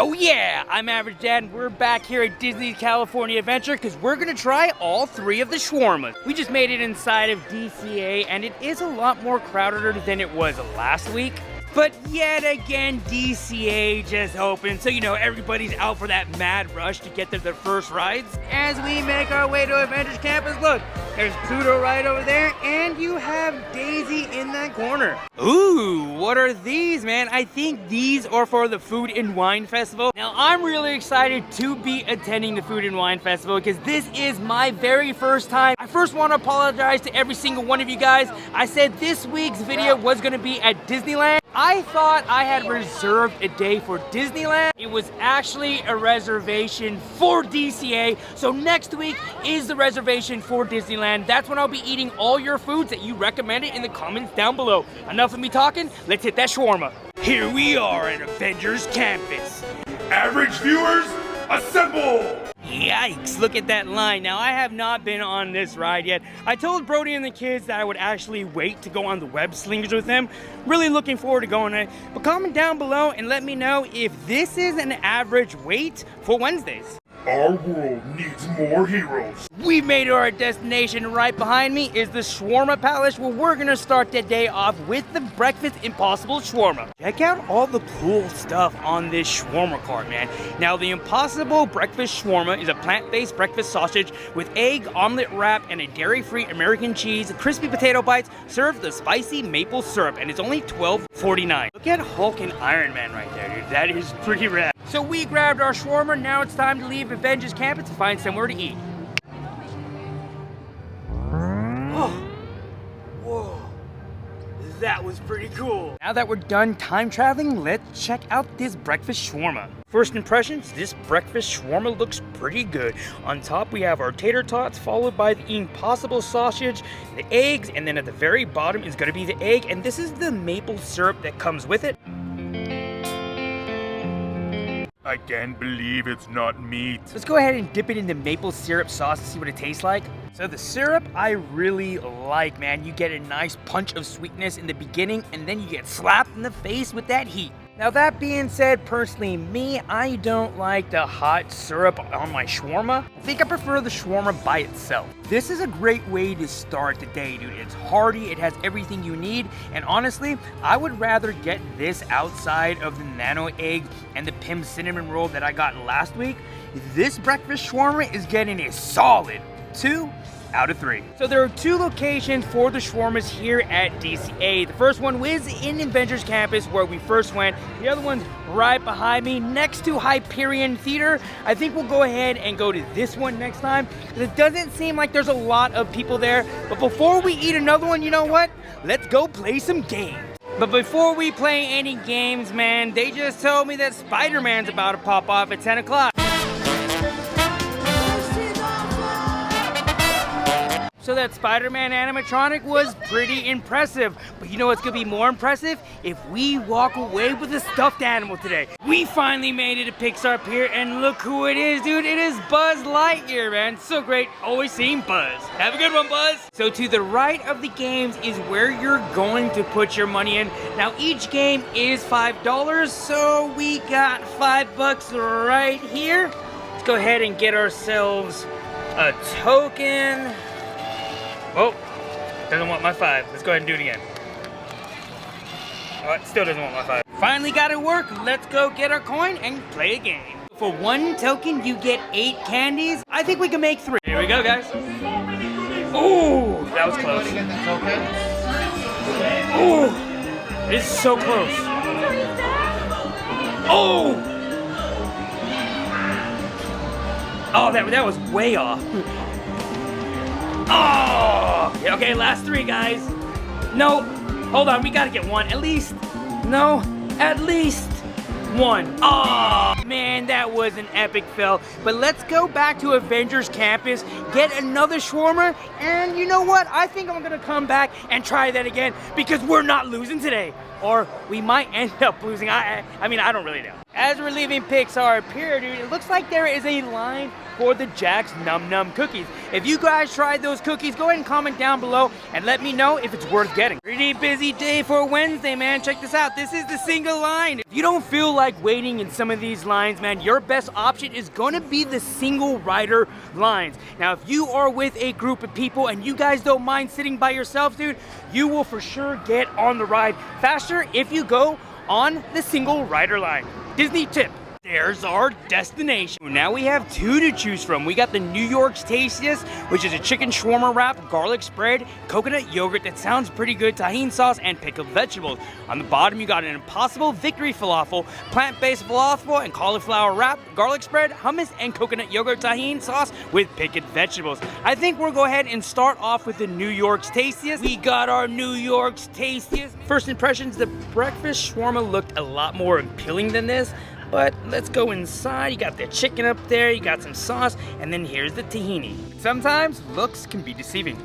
Oh yeah, I'm Average Dad, and we're back here at Disney's California Adventure because we're gonna try all 3 of the shawarmas. We just made it inside of DCA, and it is a lot more crowded than it was last week. But yet again, DCA just opened, so you know everybody's out for that mad rush to get to their first rides. As we make our way to Avengers Campus, look, there's Pluto right over there, and you have Daisy in that corner. Ooh, what are these, man? I think these are for the Food and Wine Festival. Now, I'm really excited to be attending the Food and Wine Festival because this is my very first time. I first want to apologize to every single one of you guys. I said this week's video was going to be at Disneyland. I thought I had reserved a day for Disneyland. It was actually a reservation for DCA. So next week is the reservation for Disneyland. That's when I'll be eating all your foods that you recommended in the comments down below. Enough of me talking, let's hit that shawarma. Here we are at Avengers Campus. Average viewers, assemble! Yikes, look at that line. Now, I have not been on this ride yet. I told Brody and the kids that I would actually wait to go on the web slingers with them. Really looking forward to going on it. But comment down below and let me know if this is an average wait for Wednesdays. Our world needs more heroes. We made it our destination. Right behind me is the Shawarma Palace, where we're gonna start the day off with the Breakfast Impossible Shawarma. Check out all the cool stuff on this shawarma cart, man. Now, the Impossible Breakfast Shawarma is a plant-based breakfast sausage with egg, omelet wrap, and a dairy-free American cheese, crispy potato bites, served with spicy maple syrup, and it's only $12.49. Look at Hulk and Iron Man right there, dude. That is pretty rad. So we grabbed our shawarma. Now it's time to leave Avengers Campus to find somewhere to eat. Oh, whoa, that was pretty cool. Now that we're done time traveling, let's check out this breakfast shawarma. First impressions, this breakfast shawarma looks pretty good. On top we have our tater tots, followed by the Impossible sausage, the eggs, and then at the very bottom is gonna be the egg, and this is the maple syrup that comes with it. I can't believe it's not meat. Let's go ahead and dip it in the maple syrup sauce and see what it tastes like. So the syrup I really like, man. You get a nice punch of sweetness in the beginning, and then you get slapped in the face with that heat. Now, that being said, personally, me, I don't like the hot syrup on my shawarma. I think I prefer the shawarma by itself. This is a great way to start the day, dude. It's hearty, it has everything you need, and honestly, I would rather get this outside of the nano egg and the Pim cinnamon roll that I got last week. This breakfast shawarma is getting a solid 2 out of 3. So there are 2 locations for the shawarmas here at DCA. The first one was in Avengers Campus, where we first went. The other one's right behind me, next to Hyperion Theater. I think we'll go ahead and go to this one next time. It doesn't seem like there's a lot of people there. But before we eat another one, you know what? Let's go play some games. But before we play any games, man, they just told me that Spider-Man's about to pop off at 10 o'clock. So that Spider-Man animatronic was pretty impressive. But you know what's gonna be more impressive? If we walk away with a stuffed animal today. We finally made it to Pixar Pier, and look who it is, dude. It is Buzz Lightyear, man. So great, always seeing Buzz. Have a good one, Buzz. So to the right of the games is where you're going to put your money in. Now, each game is $5, so we got $5 right here. Let's go ahead and get ourselves a token. Oh, doesn't want my 5. Let's go ahead and do it again. Oh, it still doesn't want my 5. Finally got it work. Let's go get our coin and play a game. For 1 token, you get 8 candies. I think we can make 3. Here we go, guys. Ooh, that was close. Ooh, this is so close. Oh! Oh, that was way off. Oh! Okay, last 3, guys. No, hold on, we gotta get 1. At least, no, at least 1. Oh, man, that was an epic fail. But let's go back to Avengers Campus, get another shawarma, and you know what? I think I'm gonna come back and try that again because we're not losing today. Or we might end up losing. I mean, I don't really know. As we're leaving Pixar Pier, dude, it looks like there is a line for the Jack's Num Num cookies. If you guys tried those cookies, go ahead and comment down below and let me know if it's worth getting. Pretty busy day for Wednesday, man. Check this out. This is the single line. If you don't feel like waiting in some of these lines, man, your best option is going to be the single rider lines. Now, if you are with a group of people and you guys don't mind sitting by yourself, dude, you will for sure get on the ride faster if you go on the single rider line. Disney tip. There's our destination. Now we have two to choose from. We got the New York's Tastiest, which is a chicken shawarma wrap, garlic spread, coconut yogurt that sounds pretty good, tahini sauce, and pickled vegetables. On the bottom, you got an Impossible Victory falafel, plant-based falafel, and cauliflower wrap, garlic spread, hummus, and coconut yogurt tahini sauce with pickled vegetables. I think we'll go ahead and start off with the New York's Tastiest. We got our New York's Tastiest. First impressions, the breakfast shawarma looked a lot more appealing than this. But let's go inside. You got the chicken up there, you got some sauce, and then here's the tahini. Sometimes looks can be deceiving.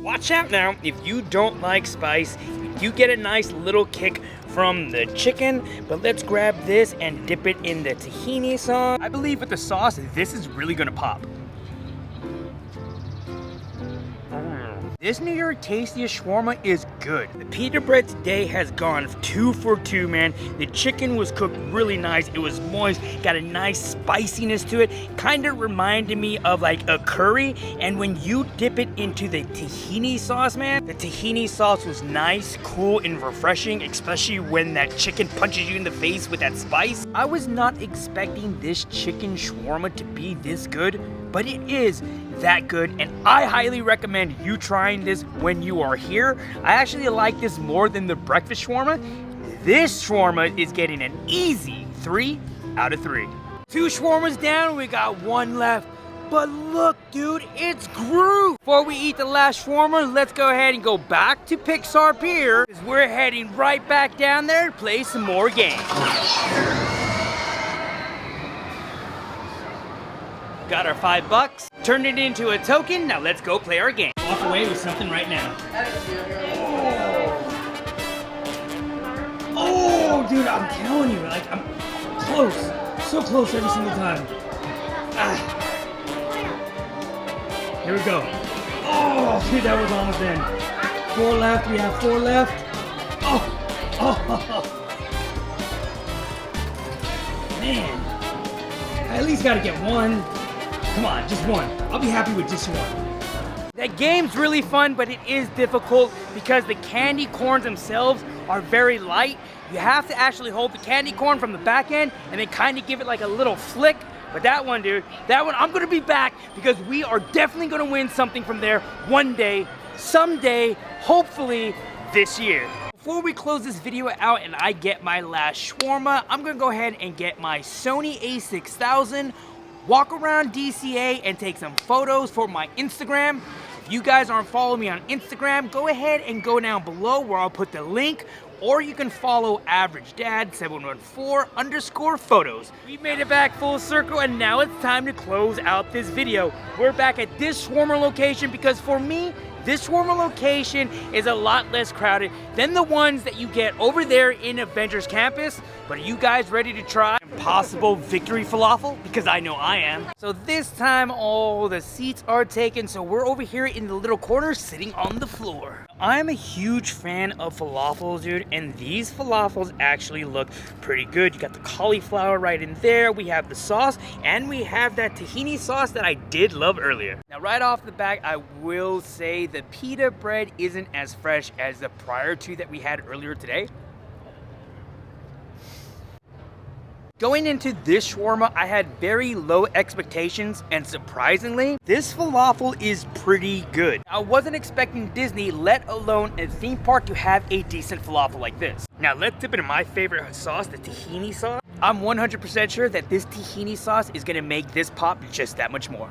Watch out now, if you don't like spice, you get a nice little kick from the chicken, but let's grab this and dip it in the tahini sauce. I believe with the sauce, this is really gonna pop. This New York Tastiest shawarma is good. The pita bread today has gone 2 for 2, man. The chicken was cooked really nice. It was moist, got a nice spiciness to it. Kind of reminded me of like a curry. And when you dip it into the tahini sauce, man, the tahini sauce was nice, cool, and refreshing, especially when that chicken punches you in the face with that spice. I was not expecting this chicken shawarma to be this good, but it is that good, and I highly recommend you trying this when you are here. I actually like this more than the breakfast shawarma. This shawarma is getting an easy 3 out of 3. 2 shawarmas down, we got 1 left. But look, dude, it's Groot. Before we eat the last shawarma, let's go ahead and go back to Pixar Pier, because we're heading right back down there to play some more games. Got our $5, turned it into a token. Now let's go play our game. Walk away with something right now. Oh, dude, I'm telling you, like, I'm close. So close every single time. Here we go. Oh, dude, that was almost in. 4 left, we have 4 left. Oh. Man, I at least gotta get 1. Come on, just 1. I'll be happy with just 1. That game's really fun, but it is difficult because the candy corns themselves are very light. You have to actually hold the candy corn from the back end and then kind of give it like a little flick. But that one, dude, that one, I'm gonna be back because we are definitely gonna win something from there one day, someday, hopefully this year. Before we close this video out and I get my last shawarma, I'm gonna go ahead and get my Sony a6000, walk around DCA and take some photos for my Instagram. If you guys aren't following me on Instagram, go ahead and go down below where I'll put the link, or you can follow Average Dad 714_photos. We made it back full circle and now it's time to close out this video. We're back at this shawarma location because for me, this shawarma location is a lot less crowded than the ones that you get over there in Avengers Campus. But are you guys ready to try Impossible Victory Falafel? Because I know I am. So this time all the seats are taken, so we're over here in the little corner sitting on the floor. I'm a huge fan of falafels, dude, and these falafels actually look pretty good. You got the cauliflower right in there, we have the sauce, and we have that tahini sauce that I did love earlier. Now right off the bat, I will say the pita bread isn't as fresh as the prior 2 that we had earlier today. Going into this shawarma, I had very low expectations, and surprisingly, this falafel is pretty good. I wasn't expecting Disney, let alone a theme park, to have a decent falafel like this. Now let's dip into my favorite sauce, the tahini sauce. I'm 100% sure that this tahini sauce is gonna make this pop just that much more.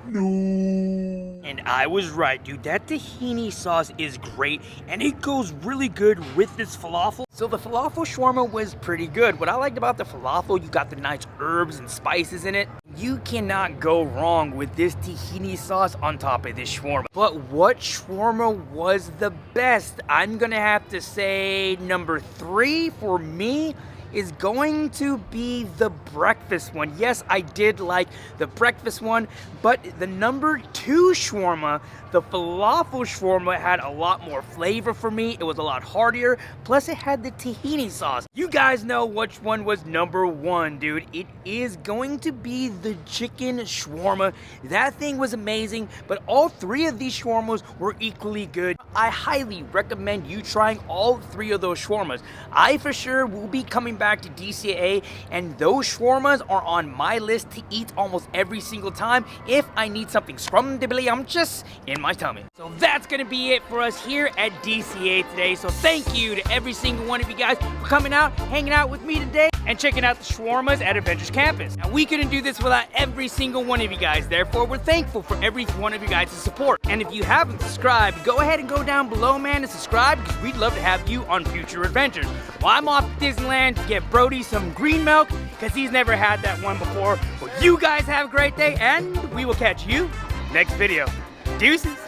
No. And I was right, dude. That tahini sauce is great, and it goes really good with this falafel. So the falafel shawarma was pretty good. What I liked about the falafel, you got the nice herbs and spices in it. You cannot go wrong with this tahini sauce on top of this shawarma. But what shawarma was the best? I'm gonna have to say number 3 for me is going to be the breakfast one. Yes, I did like the breakfast one, but the number 2 shawarma, the falafel shawarma, had a lot more flavor for me. It was a lot heartier, plus it had the tahini sauce. You guys know which one was number 1, dude. It is going to be the chicken shawarma. That thing was amazing, but all 3 of these shawarmas were equally good. I highly recommend you trying all 3 of those shawarmas. I for sure will be coming back to DCA, and those shawarmas are on my list to eat almost every single time if I need something scrumdiddly-umptious in my tummy. So that's gonna be it for us here at DCA today. So thank you to every single one of you guys for coming out, hanging out with me today, and checking out the shawarmas at Adventures Campus. Now, we couldn't do this without every single one of you guys. Therefore, we're thankful for every one of you guys' support. And if you haven't subscribed, go ahead and go down below, man, and subscribe, because we'd love to have you on future adventures. Well, I'm off to Disneyland to get Brody some green milk, because he's never had that one before. Well, you guys have a great day, and we will catch you next video. Deuces.